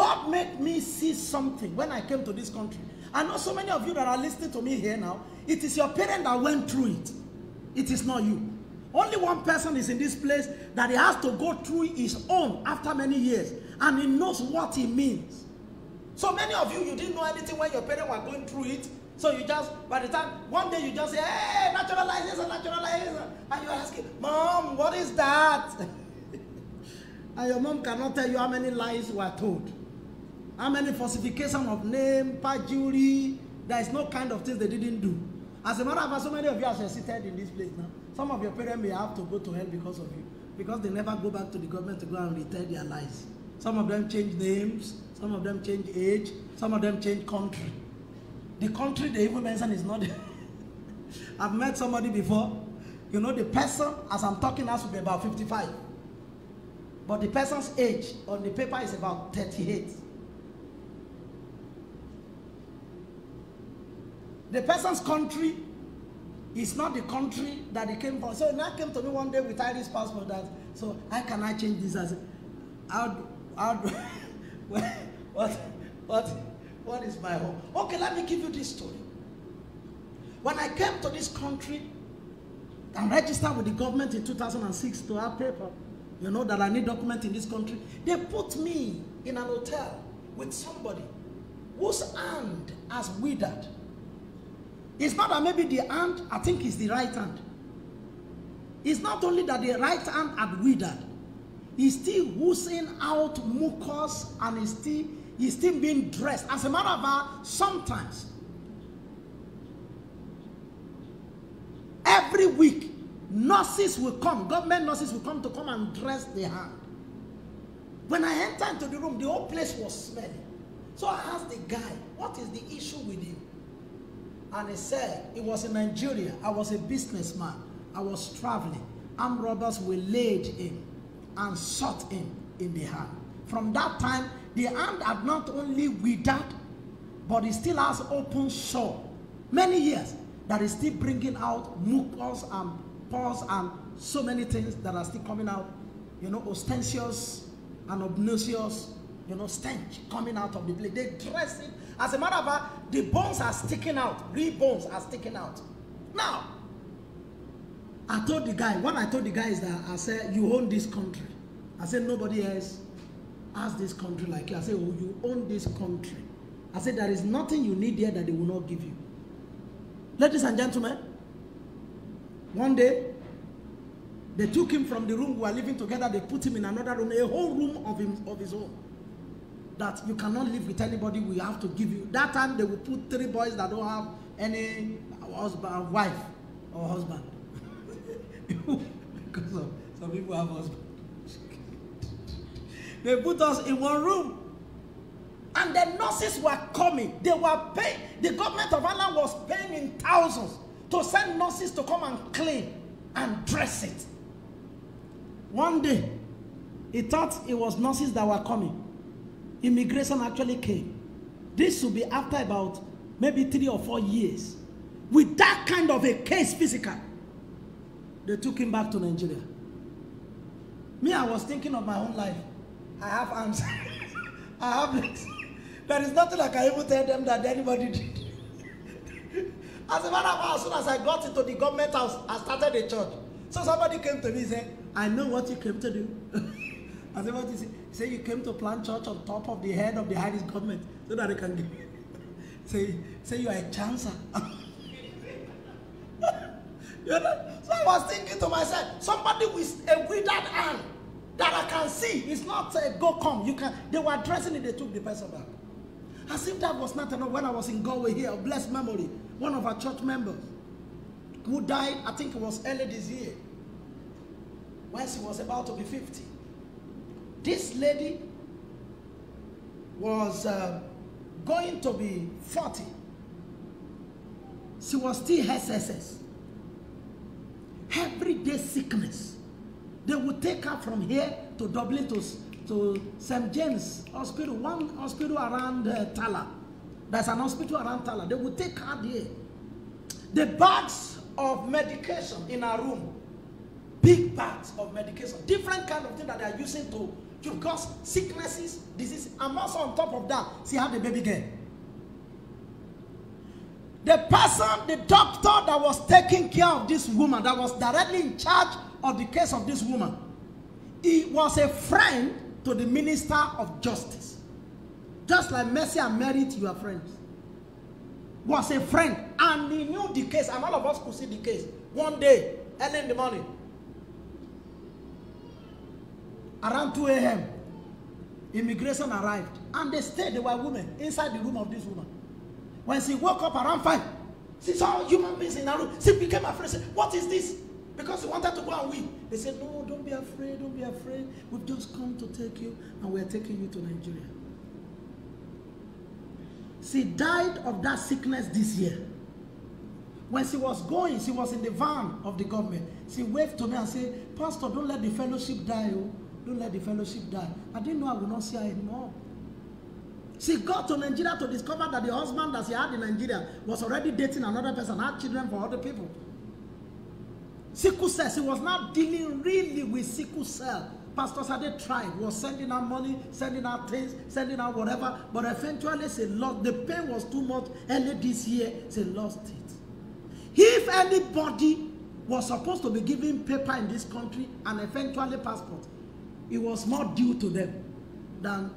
God made me see something when I came to this country. I know so many of you that are listening to me here now, it is your parent that went through it. It is not you. Only one person is in this place that he has to go through his own after many years. And he knows what it means. So many of you, you didn't know anything when your parents were going through it. So you just, by the time, one day you just say, hey, naturalization, naturalization. And you're asking, Mom, what is that? And your mom cannot tell you how many lies were told. How many falsification of name, perjury. There is no kind of things they didn't do. As a matter of fact, so many of you are seated in this place now. Some of your parents may have to go to hell because of you. Because they never go back to the government to go and return their lies. Some of them change names. Some of them change age. Some of them change country. The country they even mention is not. I've met somebody before. You know, the person, as I'm talking now, should be about 55. But the person's age on the paper is about 38. The person's country is not the country that he came from. So now came to me one day with Irish passport. That, so how can I change this? As what is my home? Okay, let me give you this story. When I came to this country and registered with the government in 2006 to have paper, you know that I need document in this country, they put me in an hotel with somebody whose hand has withered. It's not that maybe the hand, I think it's the right hand. It's not only that the right hand had withered. He's still oozing out mucus and he's still being dressed. As a matter of fact, sometimes, every week, nurses will come, government nurses will come to come and dress the hand. When I entered into the room, the whole place was smelling. So I asked the guy, what is the issue with him? And he said, it was in Nigeria. I was a businessman. I was traveling. Armed robbers waylaid him and shot him in the hand. From that time, the hand had not only withered, but it still has open sore. Many years that is still bringing out mucus and pus and so many things that are still coming out. You know, ostentatious and obnoxious, you know, stench coming out of the place. They dress it. As a matter of fact, the bones are sticking out. Real bones are sticking out. Now, I told the guy, what I told the guy is that I said, you own this country. I said, nobody else has this country like you. I said, oh, you own this country. I said, there is nothing you need here that they will not give you. Ladies and gentlemen, one day, they took him from the room we were living together. They put him in another room, a whole room of his own. That you cannot live with anybody, we have to give you. That time they will put 3 boys that don't have any husband, wife or husband. Because of, some people have husbands. They put us in one room. And the nurses were coming. They were paying. The government of Ireland was paying in thousands to send nurses to come and clean and dress it. One day, he thought it was nurses that were coming. Immigration actually came. This should be after about maybe 3 or 4 years. With that kind of a case physical, they took him back to Nigeria. Me, I was thinking of my own life. I have arms. I have legs. There is nothing like I even tell them that anybody did. As a matter of fact, as soon as I got into the government house, I started a church. So somebody came to me and said, I know what you came to do. I said, what is it? He said, you came to plant church on top of the head of the Irish government so that they can give you. Say you are a chancer. You know? So I was thinking to myself, somebody with a withered hand that I can see. It's not a go come. You can. They were dressing it, they took the person back. As if that was not enough. When I was in Galway here, of blessed memory, one of our church members who died, I think it was early this year, when she was about to be 50. This lady was going to be 40. She was still SSS. Everyday sickness. They would take her from here to Dublin to St. James Hospital, one hospital around Tala. There's an hospital around Tala. They would take her there. The bags of medication in her room, big bags of medication, different kind of thing that they are using to You've got sicknesses, diseases, and also on top of that, she had a baby girl. The person, the doctor that was taking care of this woman, that was directly in charge of the case of this woman, he was a friend to the Minister of Justice. Just like Mercy and Merit, you are friends. Was a friend, and he knew the case, and all of us could see the case. One day, early in the morning, around 2 a.m., immigration arrived, and they stayed. They were women inside the room of this woman. When she woke up around 5, she saw human beings in her room. She became afraid. She said, "What is this?" Because she wanted to go and weep. They said, "No, don't be afraid, don't be afraid. We've just come to take you, and we're taking you to Nigeria." She died of that sickness this year. When she was going, she was in the van of the government. She waved to me and said, "Pastor, don't let the fellowship die. Oh. Don't let the fellowship die." I didn't know I would not see her anymore. She got to Nigeria to discover that the husband that she had in Nigeria was already dating another person, had children for other people. Sickle cell, she was not dealing really with sickle cell. Pastor Sade tried, was sending her money, sending her things, sending her whatever, but eventually she lost. The pain was too much early this year, she lost it. If anybody was supposed to be given paper in this country and eventually passport, it was more due to them than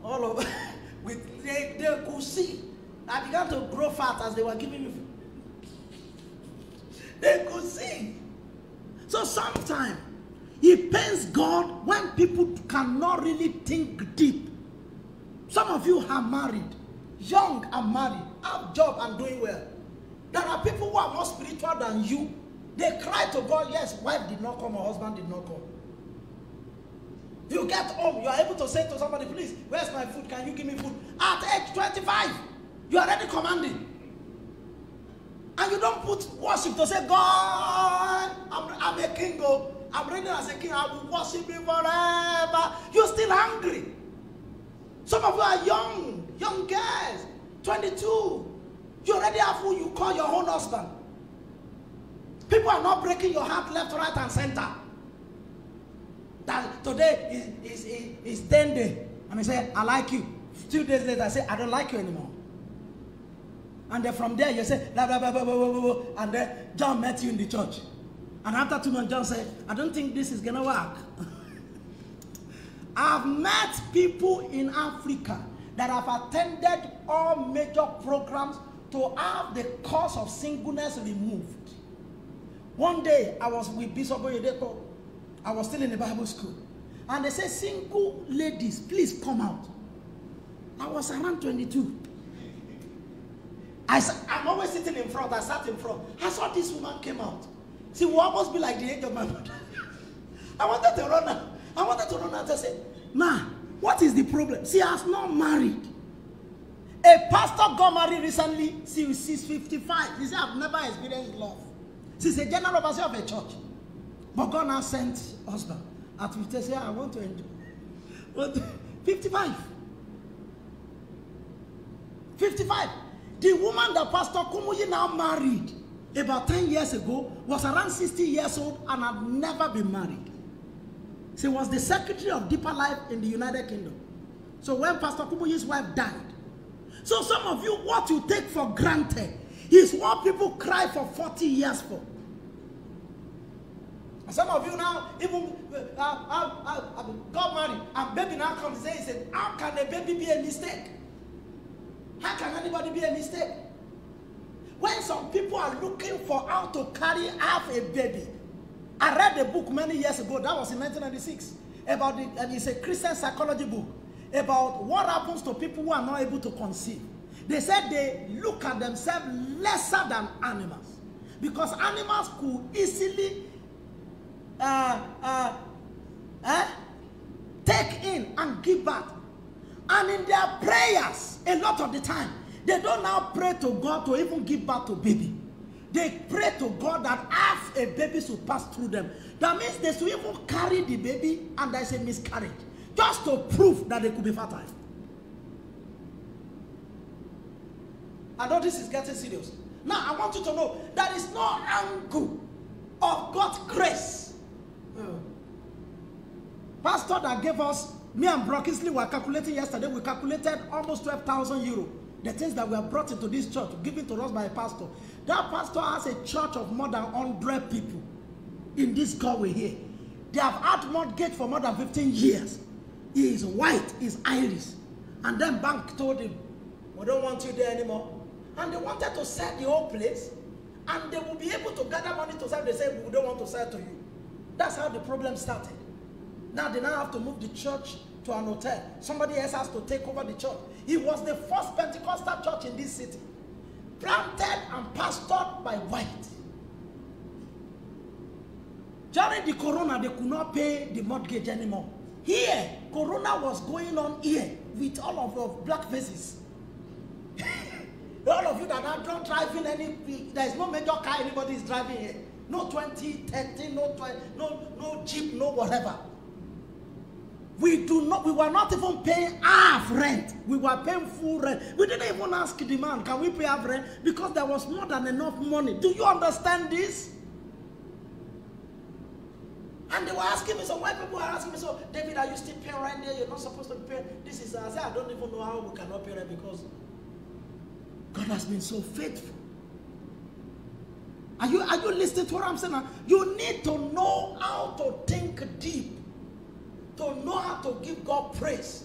all of they could see. I began to grow fat as they were giving me. They could see. So sometimes it pains God when people cannot really think deep. Some of you are married, young and married, have job and doing well. There are people who are more spiritual than you. They cry to God, yes, wife did not come or husband did not come. You get home, you are able to say to somebody, "Please, where's my food? Can you give me food?" At age 25, you are already commanding. And you don't put worship to say, "God, I'm a king. Oh, I'm reigning as a king. I will worship you forever." You're still hungry. Some of you are young girls, 22. You already have who you call your own husband. People are not breaking your heart left, right, and center. That today is 10 day. And I say, "I like you." 2 days later, I say, "I don't like you anymore." And then from there, you say, blah, blah, blah, blah, blah, blah, blah. And then John met you in the church. And after 2 months, John said, "I don't think this is going to work." I've met people in Africa that have attended all major programs to have the cause of singleness removed. One day, I was with Bishop Oyedepo. I was still in the Bible school. And they said, "Single ladies, please come out." I was around 22. I'm always sitting in front. I sat in front. I saw this woman came out. She will almost be like the age of my mother. I wanted to run her. I wanted to run her and say, "Ma, what is the problem?" She has not married. A pastor got married recently. She's 55. She said, "I've never experienced love." She's a general overseer of a church. But God now sent husband. At 50, say, "I want to enjoy." But 55. 55. The woman that Pastor Kumuyi now married about 10 years ago was around 60 years old and had never been married. She was the secretary of Deeper Life in the United Kingdom. So when Pastor Kumuyi's wife died. So some of you, what you take for granted is what people cry for 40 years for. And some of you now, even got married and baby now comes and says, "How can a baby be a mistake? How can anybody be a mistake?" When some people are looking for how to carry half a baby. I read a book many years ago, that was in 1996, about it, and it's a Christian psychology book, about what happens to people who are not able to conceive. They said they look at themselves lesser than animals. Because animals could easily take in and give birth. And in their prayers, a lot of the time, they don't now pray to God to even give birth to baby. They pray to God that half a baby should pass through them. That means they should even carry the baby and there's a miscarriage. Just to prove that they could be fertile. I know this is getting serious. Now, I want you to know there is no angle of God's grace. Pastor that gave us Me and Bro Kingsley were calculating yesterday. We calculated almost 12,000 euro. The things that were brought into this church, given to us by a pastor. That pastor has a church of more than 100 people in this Galway here. They have had mortgage for more than 15 years. He is white, he is Irish. And then bank told him, we don't want you there anymore. And they wanted to sell the whole place. And they will be able to gather money to sell. They said, we don't want to sell to you. That's how the problem started. Now they now have to move the church to an hotel. Somebody else has to take over the church. It was the first Pentecostal church in this city. Planted and pastored by white. During the corona, they could not pay the mortgage anymore. Here, corona was going on here with all of the black faces. All of you that are not driving any, there is no major car anybody is driving here. No 2030, no Jeep, no whatever. We were not even paying half rent. We were paying full rent. We didn't even ask the man, can we pay half rent? Because there was more than enough money. Do you understand this? And they were asking me, so white people are asking me, so David, are you still paying rent there? You're not supposed to pay. This is, I said, I don't even know how we cannot pay rent because God has been so faithful. Are you listening to what I'm saying now? You need to know how to think deep, to know how to give God praise.